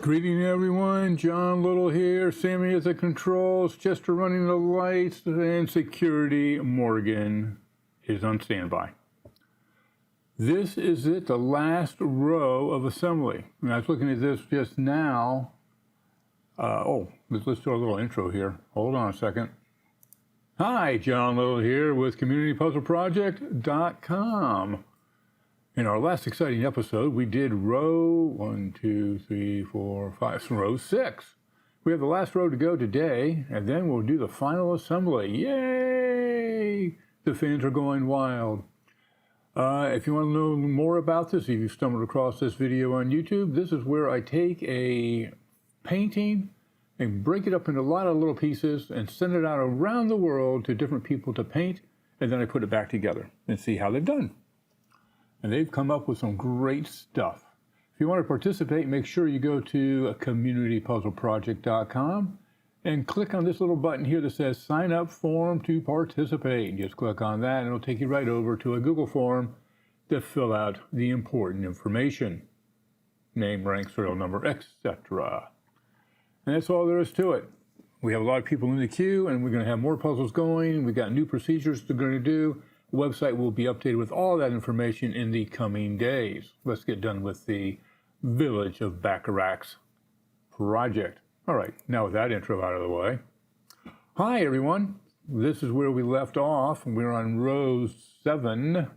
Greeting everyone, John Little here, Sammy at the controls, Chester running the lights, and security, Morgan is on standby. This is it, the last row of assembly. And I was looking at this just now. Let's do our little intro here. Hold on a second. Hi, John Little here with CommunityPuzzleProject.com. In our last exciting episode, we did row 6. We have the last row to go today, and then we'll do the final assembly. Yay! The fans are going wild. If you want to know more about this, if you stumbled across this video on YouTube, this is where I take a painting and break it up into a lot of little pieces and send it out around the world to different people to paint, and then I put it back together and see how they've done. And they've come up with some great stuff. If you want to participate, make sure you go to CommunityPuzzleProject.com and click on this little button here that says sign up form to participate. And just click on that and it'll take you right over to a Google form to fill out the important information. Name, rank, serial number, etc. And that's all there is to it. We have a lot of people in the queue and we're going to have more puzzles going. We've got new procedures they're going to do. The website will be updated with all that information in the coming days. Let's get done with the Village of Bacarak's project. All right, now with that intro out of the way. Hi, everyone. This is where we left off. We're on row 7,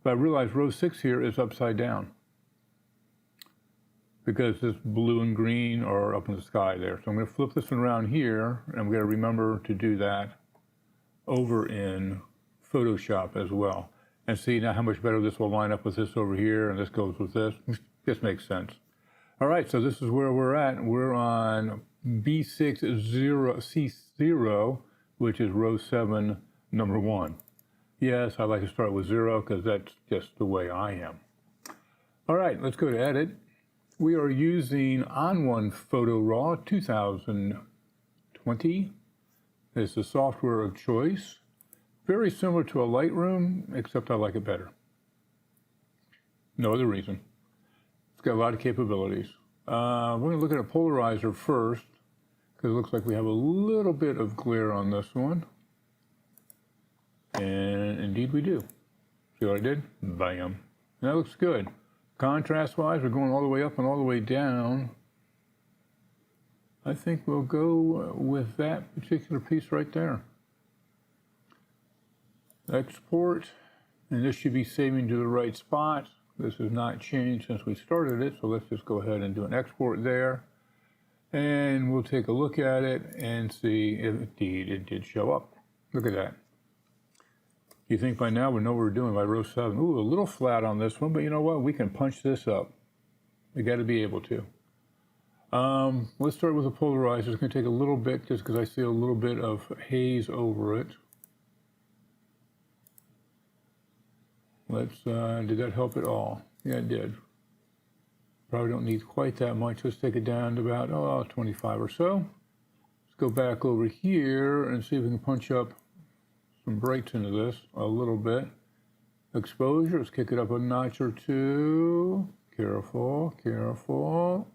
but I realize row 6 here is upside down because this blue and green are up in the sky there. So I'm going to flip this one around here, and we've got to remember to do that over in Photoshop as well. And see now how much better this will line up with this over here, and this goes with this. This makes sense. All right, so this is where we're at. We're on C0, which is row 7, number 1. Yes, I like to start with 0 because that's just the way I am. All right, let's go to edit. We are using On1 Photo Raw 2020. It's the software of choice. Very similar to a Lightroom, except I like it better. No other reason. It's got a lot of capabilities. We're going to look at a polarizer first, because it looks like we have a little bit of glare on this one. And indeed we do. See what I did? Bam. And that looks good. Contrast-wise, we're going all the way up and all the way down. I think we'll go with that particular piece right there. Export, and this should be saving to the right spot. This has not changed since we started it, so let's just go ahead and do an export there. And we'll take a look at it and see if indeed it did show up. Look at that. You think by now we know what we're doing by row 7. Ooh, a little flat on this one, but you know what? We can punch this up. We got to be able to. Let's start with the polarizer. It's going to take a little bit just because I see a little bit of haze over it. Did that help at all? Yeah, it did. Probably don't need quite that much. Let's take it down to about 25 or so. Let's go back over here and see if we can punch up some brights into this a little bit. Exposure, let's kick it up a notch or 2. Careful, careful.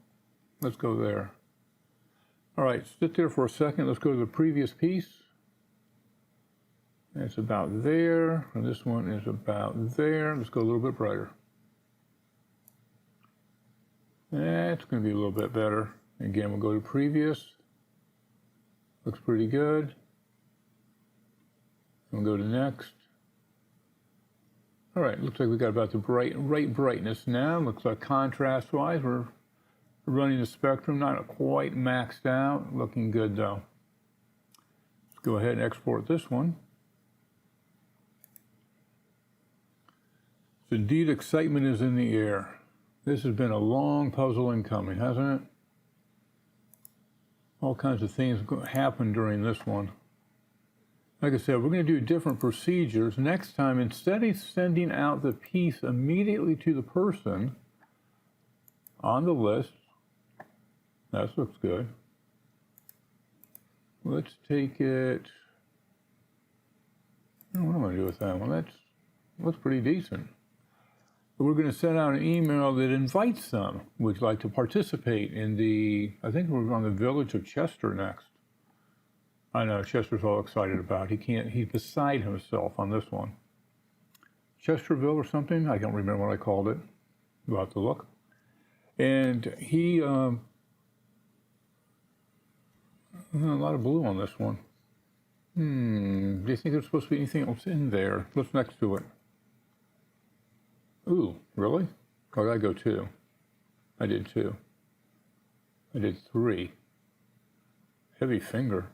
Let's go there. All right, sit there for a second. Let's go to the previous piece. It's about there, and this one is about there. Let's go a little bit brighter. That's going to be a little bit better. Again, we'll go to previous. Looks pretty good. We'll go to next. All right, looks like we got about the right brightness now. Looks like contrast-wise, we're running the spectrum, not quite maxed out. Looking good, though. Let's go ahead and export this one. So indeed, excitement is in the air. This has been a long puzzle in coming, hasn't it? All kinds of things happen during this one. Like I said, we're going to do different procedures. Next time, instead of sending out the piece immediately to the person on the list, that looks good. Let's take it. What am I going to do with that one? That looks pretty decent. we're going to send out an email that invites them. Would you like to participate in the, I think we're on the village of Chester next. I know, Chester's all excited about it. He's beside himself on this one. Chesterville or something? I don't remember what I called it. You'll have to look. And he, a lot of blue on this one. Do you think there's supposed to be anything else in there? What's next to it? Ooh, really? Oh, I go 2. I did 2. I did 3. Heavy finger.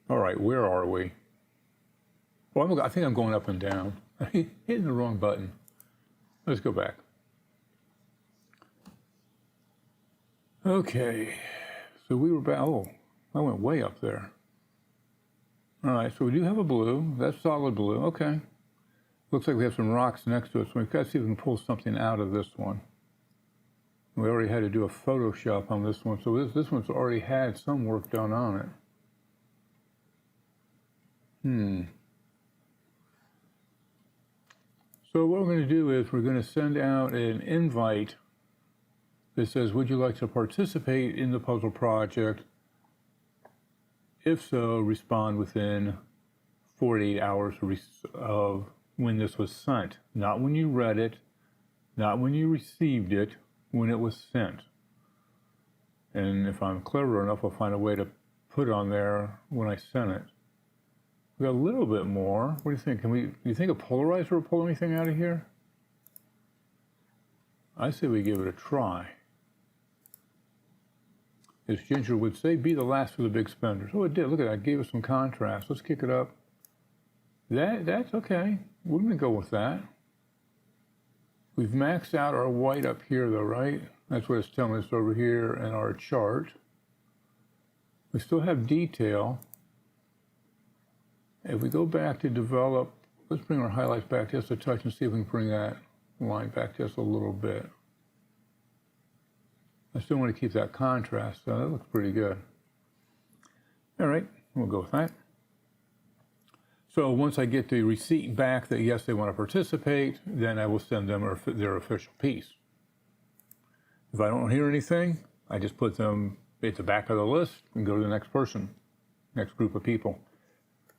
All right, where are we? Well, I think I'm going up and down. I'm hitting the wrong button. Let's go back. Okay, so we were back. Oh, I went way up there. All right, so we do have a blue. That's solid blue. Okay. Looks like we have some rocks next to it, so we've got to see if we can pull something out of this one. We already had to do a Photoshop on this one, so this one's already had some work done on it. So what we're going to do is we're going to send out an invite that says, would you like to participate in the puzzle project? If so, respond within 48 hours of when this was sent. Not when you read it, not when you received it, when it was sent. And if I'm clever enough, I'll find a way to put it on there when I sent it. We got a little bit more. What do you think? Do you think a polarizer will pull anything out of here? I say we give it a try. As Ginger would say, be the last of the big spenders. Oh, it did. Look at that. It gave us some contrast. Let's kick it up. That's okay. We're going to go with that. We've maxed out our white up here, though, right? That's what it's telling us over here in our chart. We still have detail. If we go back to develop, let's bring our highlights back just a touch and see if we can bring that line back just a little bit. I still want to keep that contrast, so that looks pretty good. All right, we'll go with that. So once I get the receipt back that yes, they want to participate, then I will send them their official piece. If I don't hear anything, I just put them at the back of the list and go to the next person, next group of people.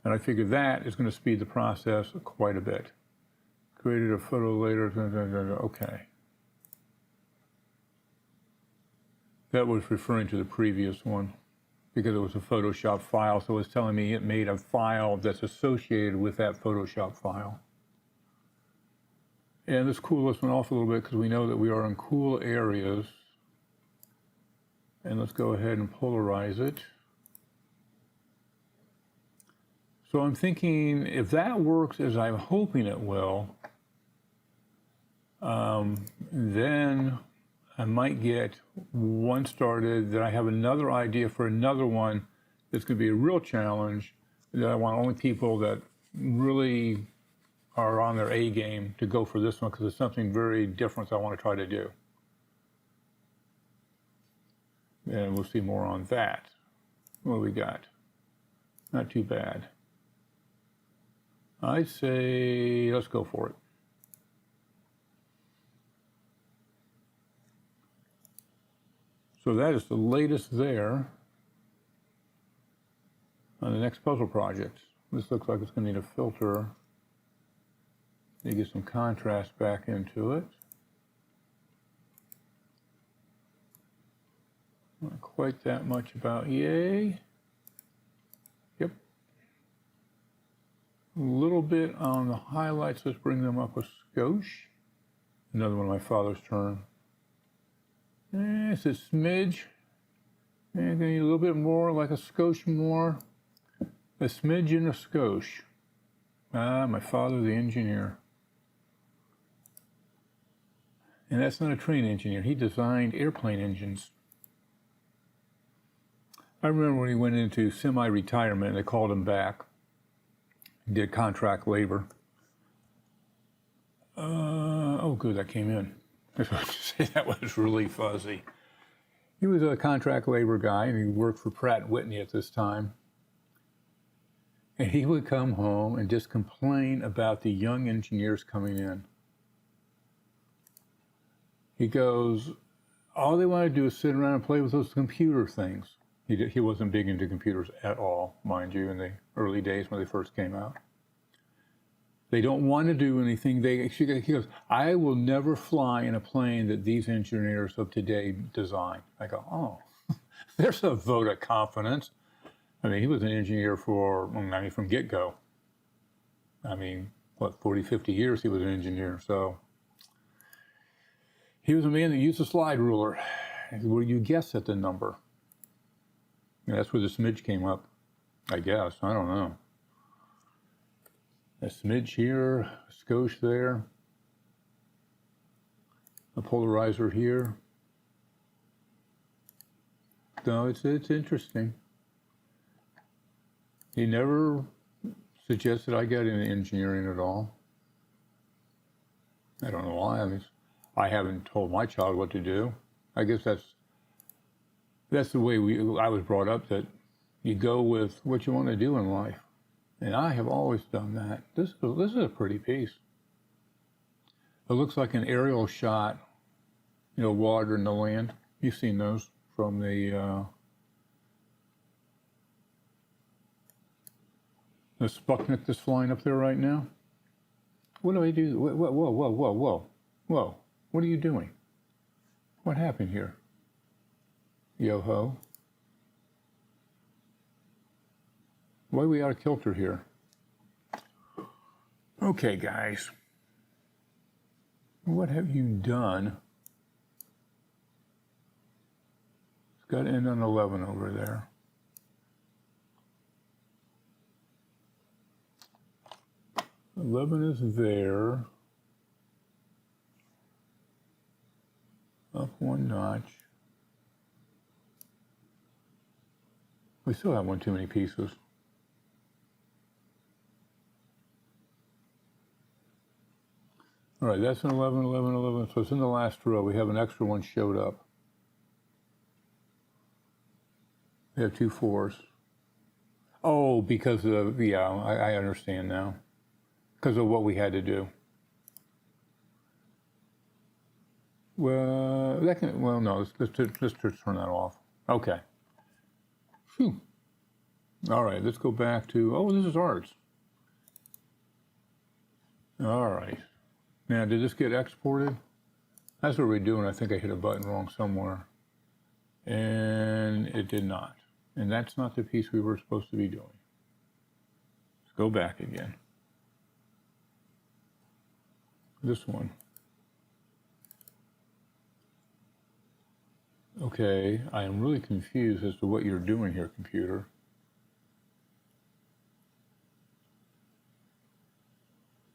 And I figure that is going to speed the process quite a bit. Created a photo later, okay. That was referring to the previous one because it was a Photoshop file, so it was telling me it made a file that's associated with that Photoshop file. And let's cool this one off a little bit because we know that we are in cool areas. And let's go ahead and polarize it. So I'm thinking if that works as I'm hoping it will, then I might get one started, then I have another idea for another one that's going to be a real challenge, that I want only people that really are on their A game to go for this one because it's something very different that I want to try to do. And we'll see more on that. What do we got? Not too bad. I'd say let's go for it. So that is the latest there on the next puzzle project. This looks like it's going to need a filter to get some contrast back into it. Not quite that much about yay. Yep. A little bit on the highlights. Let's bring them up a skosh. Another one of my father's term. It's a smidge. And need a little bit more, like a skosh more. A smidge and a skosh. Ah, my father, the engineer. And that's not a train engineer. He designed airplane engines. I remember when he went into semi-retirement, they called him back. He did contract labor. Oh, good, that came in. I was going to say that was really fuzzy. He was a contract labor guy, and he worked for Pratt & Whitney at this time. And he would come home and just complain about the young engineers coming in. He goes, all they want to do is sit around and play with those computer things. He wasn't big into computers at all, mind you, in the early days when they first came out. They don't want to do anything. He goes, I will never fly in a plane that these engineers of today design. I go, oh, there's a vote of confidence. I mean, he was an engineer from get-go. I mean, 40, 50 years he was an engineer. So he was a man that used a slide ruler where you guess at the number. And that's where the smidge came up, I guess. I don't know. A smidge here, a skosh there, a polarizer here. No, it's interesting. He never suggested I get into engineering at all. I don't know why. I mean, I haven't told my child what to do. I guess that's the way I was brought up, that you go with what you want to do in life. And I have always done that. This is a pretty piece. It looks like an aerial shot, water and the land. You've seen those from the Sputnik that's flying up there right now. What do I do? Whoa. What are you doing? What happened here? Yo-ho. Why are we out of kilter here? Okay, guys. What have you done? It's got to end on 11 over there. $11 is there. Up one notch. We still have one too many pieces. All right, that's an 11, 11, 11. So it's in the last row. We have an extra one showed up. We have 2 4s. Oh, because of, I understand now. Because of what we had to do. Well, no, let's turn that off. Okay. Phew. All right, let's go back to, this is arts. All right. Now, did this get exported? That's what we're doing. I think I hit a button wrong somewhere. And it did not. And that's not the piece we were supposed to be doing. Let's go back again. This one. Okay, I am really confused as to what you're doing here, computer.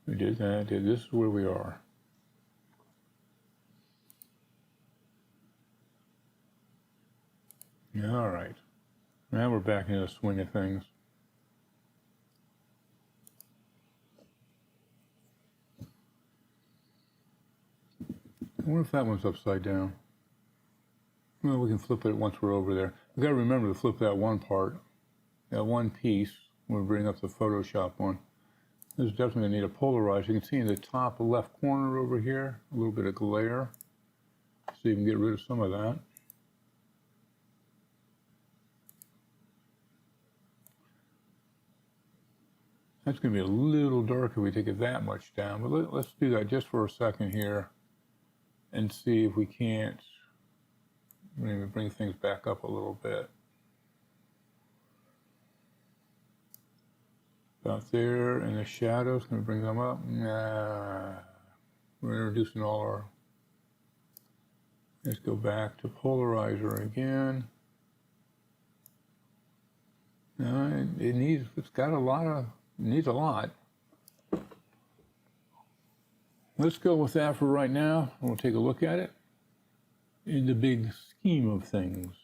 We did that. This is where we are. All right. Now we're back into the swing of things. I wonder if that one's upside down. Well, we can flip it once we're over there. We've got to remember to flip that one part, that one piece, when we bring up the Photoshop one. This is definitely going to need a polarizer. You can see in the top left corner over here, a little bit of glare. So you can get rid of some of that. That's going to be a little dark if we take it that much down. But let's do that just for a second here and see if we can't maybe bring things back up a little bit. About there, and the shadows, can we bring them up? Nah. We're introducing all our, let's go back to polarizer again. No, it's got a lot of, it needs a lot. Let's go with that for right now. We'll take a look at it in the big scheme of things.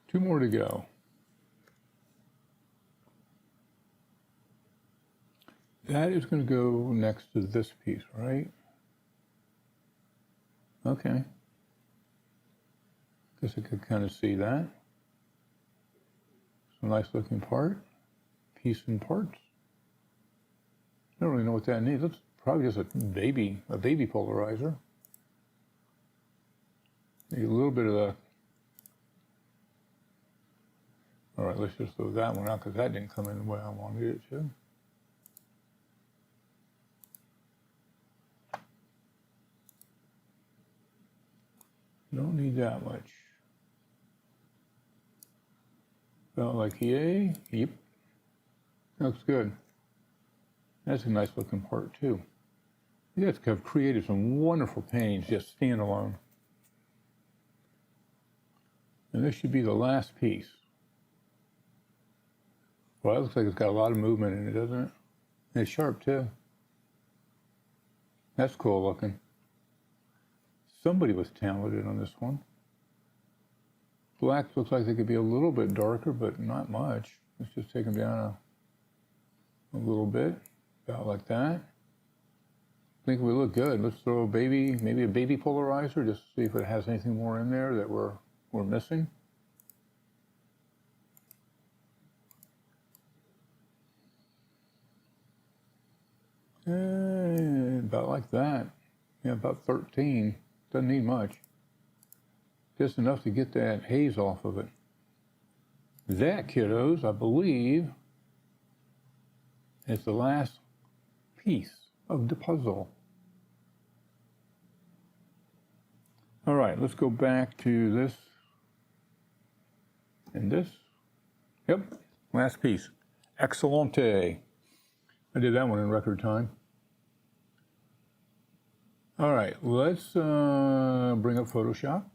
Two more to go. That is going to go next to this piece, right? Okay. Guess I could kind of see that. It's a nice looking part. Piece and parts. I don't really know what that needs. That's probably just a baby polarizer. Maybe a little bit of the. All right, let's just throw that one out because that didn't come in the way I wanted it to. Don't need that much. Felt like yay. Yep. Looks good. That's a nice looking part too. You guys have created some wonderful paintings just standalone. And this should be the last piece. Well, it looks like it's got a lot of movement in it, doesn't it? And it's sharp too. That's cool looking. Somebody was talented on this one. Black looks like they could be a little bit darker, but not much. Let's just take them down a little bit, about like that. I think we look good. Let's throw maybe a baby polarizer, just to see if it has anything more in there that we're missing. And about like that. Yeah, about 13. Doesn't need much. Just enough to get that haze off of it. That, kiddos, I believe, is the last piece of the puzzle. All right, let's go back to this and this. Yep, last piece. Excellente. I did that one in record time. All right, let's bring up Photoshop.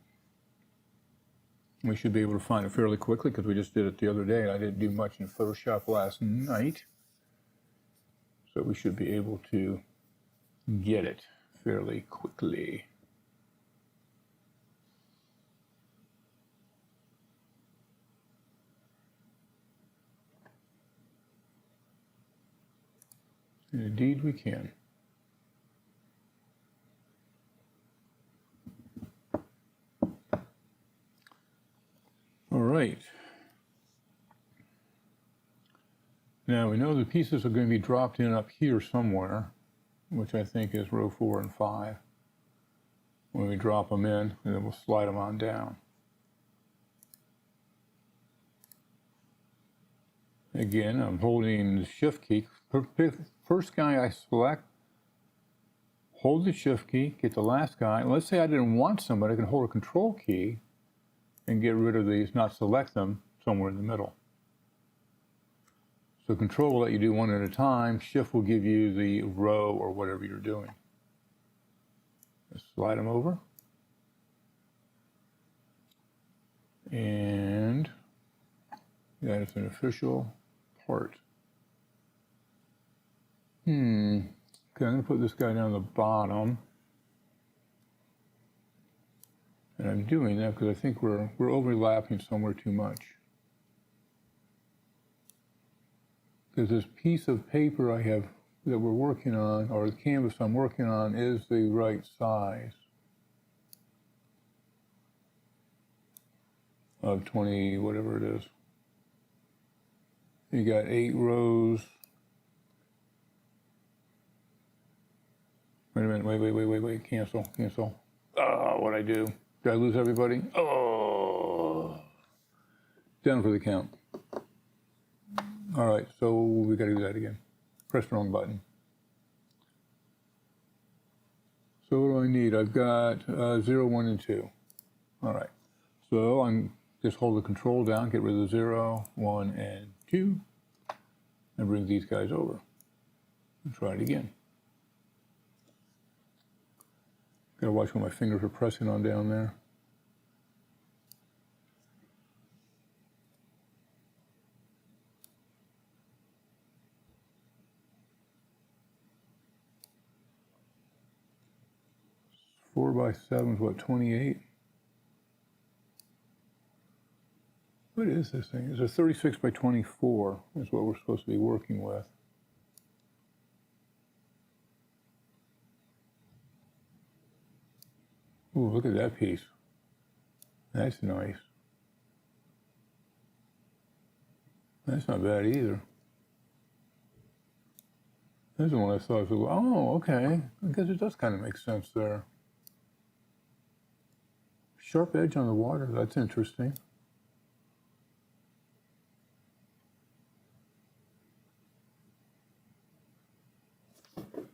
We should be able to find it fairly quickly because we just did it the other day. I didn't do much in Photoshop last night. So we should be able to get it fairly quickly. And indeed we can. All right. Now we know the pieces are going to be dropped in up here somewhere, which I think is row 4 and 5. When we drop them in, and then we'll slide them on down. Again, I'm holding the shift key. First guy I select, hold the shift key, get the last guy. Let's say I didn't want somebody, I can hold a control key and get rid of these, not select them, somewhere in the middle. So control will let you do one at a time. Shift will give you the row or whatever you're doing. Let's slide them over. And that is an official part. Okay, I'm going to put this guy down the bottom. And I'm doing that because I think we're overlapping somewhere too much. Because this piece of paper I have that we're working on, or the canvas I'm working on, is the right size of 20, whatever it is. You got 8 rows. Wait a minute, wait, cancel. Oh, what'd I do? Did I lose everybody? Oh, down for the count. All right, so we got to do that again. Press the wrong button. So what do I need? I've got 0, 1, and 2. All right, so I'm just hold the control down, get rid of the 0, 1, and 2, and bring these guys over. And try it again. Gotta watch what my fingers are pressing on down there. Four by 7 is what, 28? What is this thing? It's a 36 by 24 is what we're supposed to be working with. Ooh, look at that piece. That's nice. That's not bad either. There's the one I thought, oh, okay. I guess it does kind of make sense there. Sharp edge on the water, that's interesting.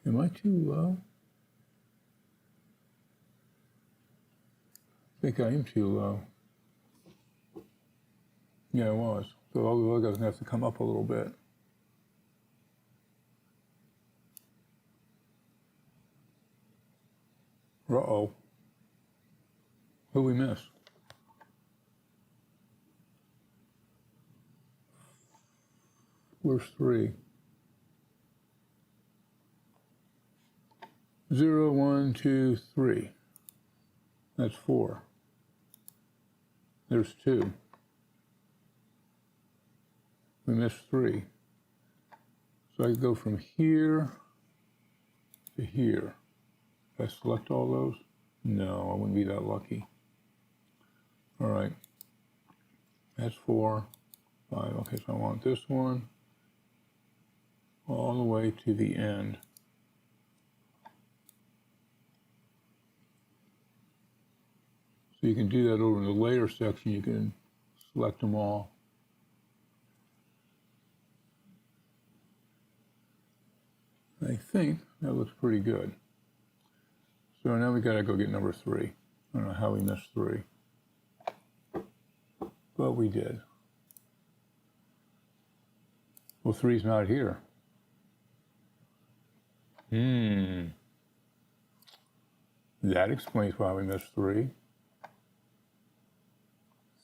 Am I too low? I think I am too low. Yeah, it was. So all the logos have to come up a little bit. Uh-oh. Who we miss? Where's 3? 0, 1, 2, 3. That's 4. There's 2. We missed 3. So I could go from here to here. If I select all those? No, I wouldn't be that lucky. All right. That's 4, 5. Okay, so I want this one all the way to the end. So you can do that over in the layer section. You can select them all. I think that looks pretty good. So now we gotta go get number 3. I don't know how we missed 3, but we did. Well, 3's not here. That explains why we missed 3.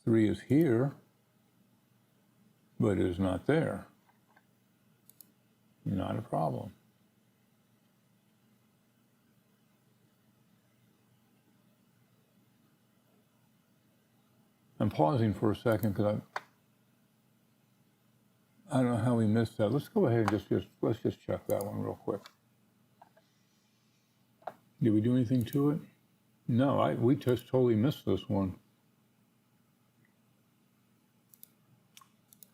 3 is here, but it is not there. Not a problem. I'm pausing for a second because I don't know how we missed that. Let's go ahead and let's just check that one real quick. Did we do anything to it? No, we just totally missed this one.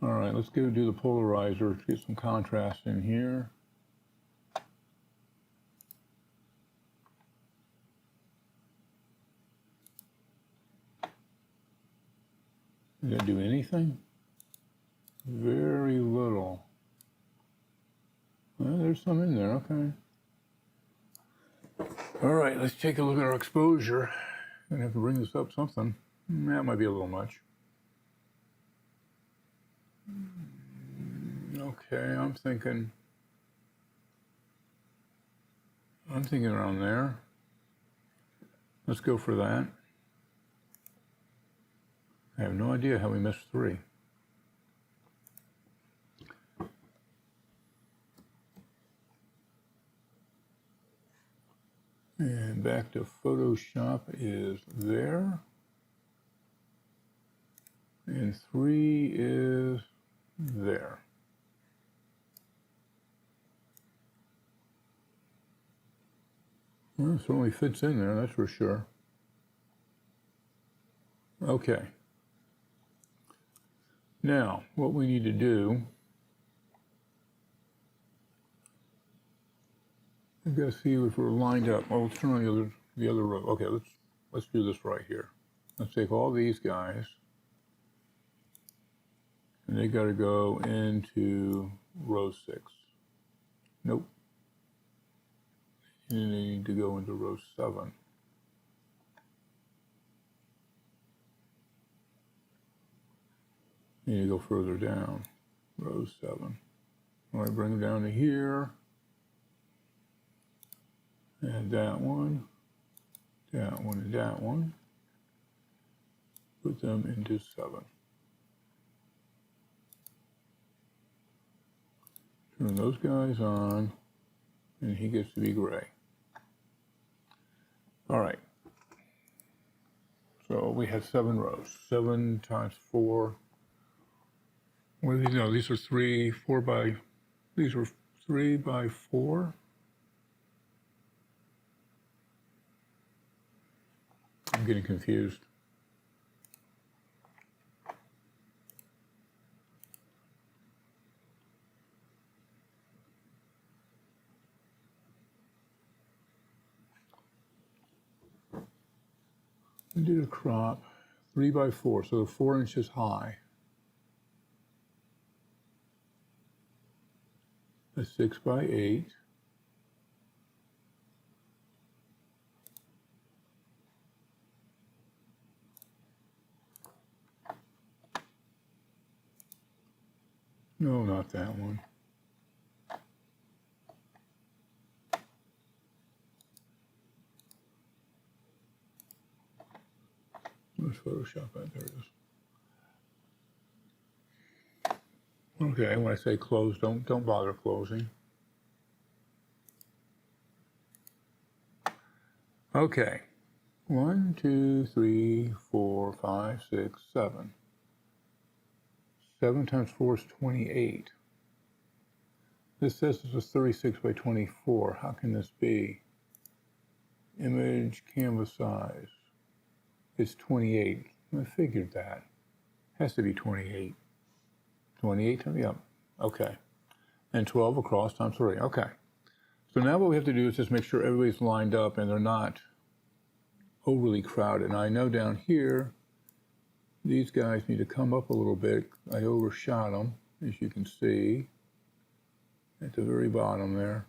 All right, let's go do the polarizer to get some contrast in here. Did that do anything? Very little. Well, there's some in there, okay. All right, let's take a look at our exposure. I'm gonna have to bring this up something. That might be a little much. Okay, I'm thinking around there. Let's go for that. I have no idea how we missed 3. And back to Photoshop is there. And 3 is there. Well, it certainly fits in there, that's for sure. Okay. Now, what we need to do, I've got to see if we're lined up. Well, let's turn on the other row. Okay, let's do this right here. Let's take all these guys, and they got to go into row 6. Nope. And they need to go into row 7. You need to go further down, row 7. All right, bring them down to here. And that one, and that one. Put them into 7. Turn those guys on, and he gets to be gray. All right. So we have 7 rows. 7 times 4. What are these? No, these are 3 by 4. I'm getting confused. We did a crop 3 by 4, so 4 inches high. A 6 by 8. No, not that one. Let's Photoshop that. There it is. Okay, when I say close, don't bother closing. Okay. 1, 2, 3, 4, 5, 6, 7. 7 times 4 is 28. This says this is 36 by 24. How can this be? Image canvas size. It's 28. I figured that. Has to be 28. 28, yep. Okay. And 12 across times 3. Okay. So now what we have to do is just make sure everybody's lined up and they're not overly crowded. And I know down here, these guys need to come up a little bit. I overshot them, as you can see, at the very bottom there.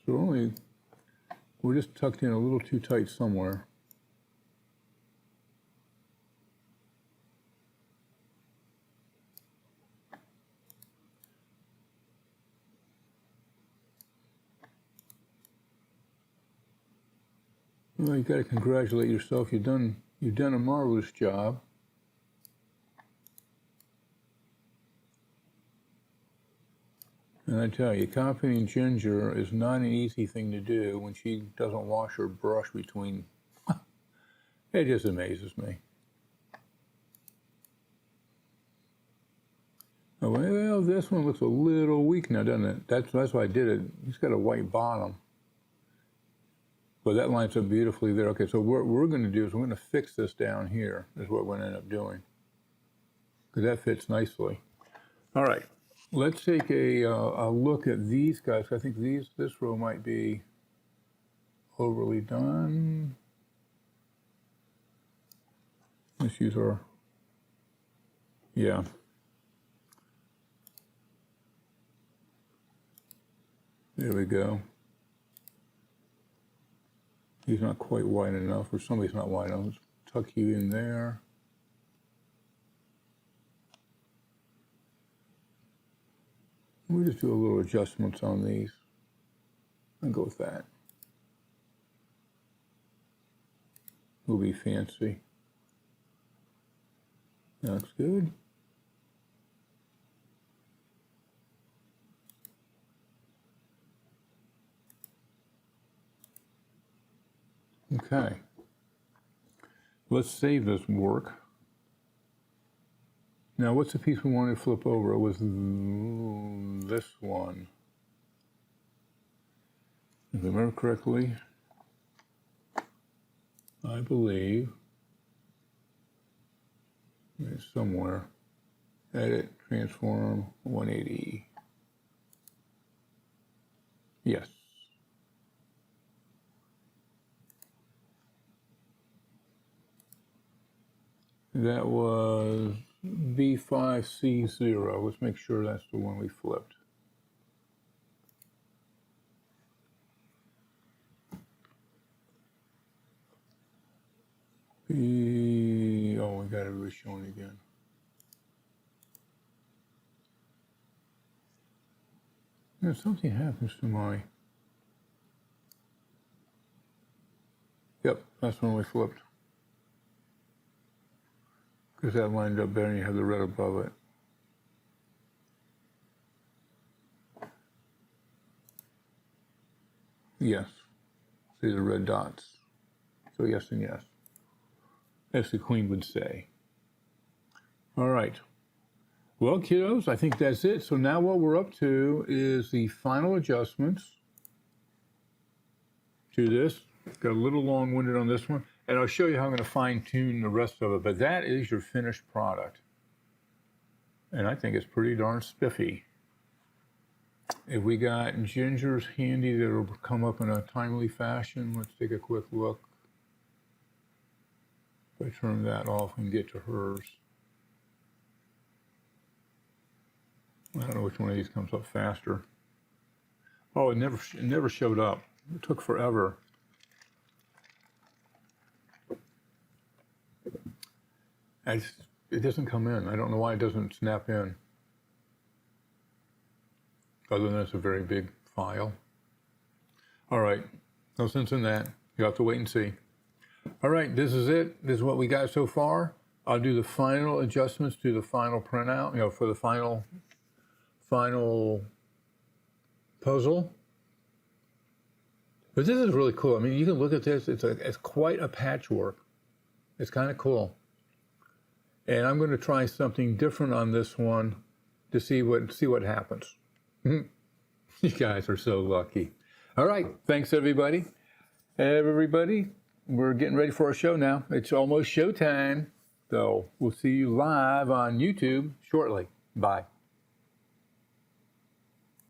So we're just tucked in a little too tight somewhere. Well, you've got to congratulate yourself. You've done a marvelous job. And I tell you, copying Ginger is not an easy thing to do when she doesn't wash her brush between. It just amazes me. Oh, well, this one looks a little weak now, doesn't it? That's why I did it. It's got a white bottom. But that lines up beautifully there. Okay, so what we're going to do is we're going to fix this down here, is what we're going to end up doing. Because that fits nicely. All right, let's take a look at these guys. I think this row might be overly done. Let's use our, yeah. There we go. He's not quite wide enough, or somebody's not wide enough. Let's tuck you in there. We'll just do a little adjustments on these. I'll go with that. We'll be fancy. That looks good. Okay. Let's save this work. Now, what's the piece we wanted to flip over? It was this one. If I remember correctly, I believe it's somewhere. Edit, transform, 180. Yes. That was B5C0. Let's make sure that's the one we flipped. Oh, we got it reshown again. Yeah, something happens to my. Yep, that's when we flipped. Because that lined up better and you have the red above it. Yes. See the red dots. So yes and yes. As the Queen would say. All right. Well, kiddos, I think that's it. So now what we're up to is the final adjustments to this. Got a little long-winded on this one. And I'll show you how I'm going to fine-tune the rest of it. But that is your finished product. And I think it's pretty darn spiffy. If we got gingers handy that'll come up in a timely fashion, let's take a quick look. If I turn that off and get to hers. I don't know which one of these comes up faster. Oh, it never showed up. It took forever. It doesn't come in. I don't know why it doesn't snap in. Other than it's a very big file. All right, no sense in that. You have to wait and see. All right, this is it. This is what we got so far. I'll do the final adjustments to the final printout, for the final puzzle. But this is really cool. I mean, you can look at this. It's quite a patchwork. It's kind of cool. And I'm going to try something different on this one to see what happens. You guys are so lucky. All right, thanks everybody. Everybody, we're getting ready for our show now. It's almost showtime. So we'll see you live on YouTube shortly. Bye.